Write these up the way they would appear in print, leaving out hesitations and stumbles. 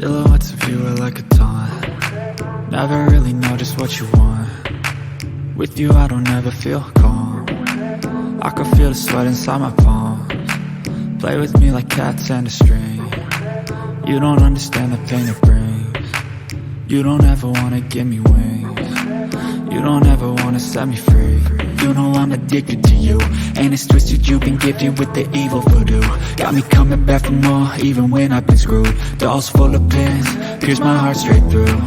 Silhouettes of you are like a taunt. Never really know just what you want. With you I don't ever feel calm. I can feel the sweat inside my palms. Play with me like cats and a string. You don't understand the pain it brings. You don't ever wanna give me wings. You don't ever wanna set me free. You know I'm addicted to you, and it's twisted, you've been gifted with the evil voodoo. Got me coming back for more, even when I've been screwed. Dolls full of pins, pierce my heart straight through.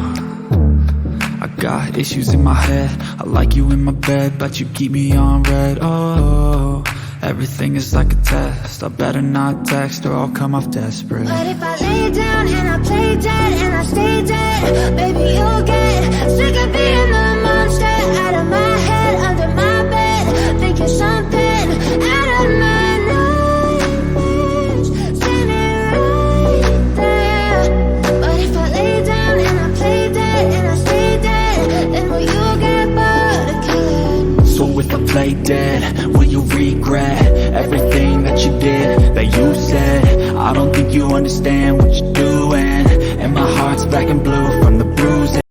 I got issues in my head, I like you in my bed, but you keep me on red. Oh, everything is like a test, I better not text or I'll come off desperate. But if I lay down and I play dead and I stay dead, baby you'll get sick of being the monster out of my head, under my bed, thinking something out of my nightmares, standing right there. But if I lay down and I play dead and I stay dead, then will you get bored of killing me? So if I play dead, will you regret everything that you did, that you said? I don't think you understand what you're doing, and my heart's black and blue from the bruising.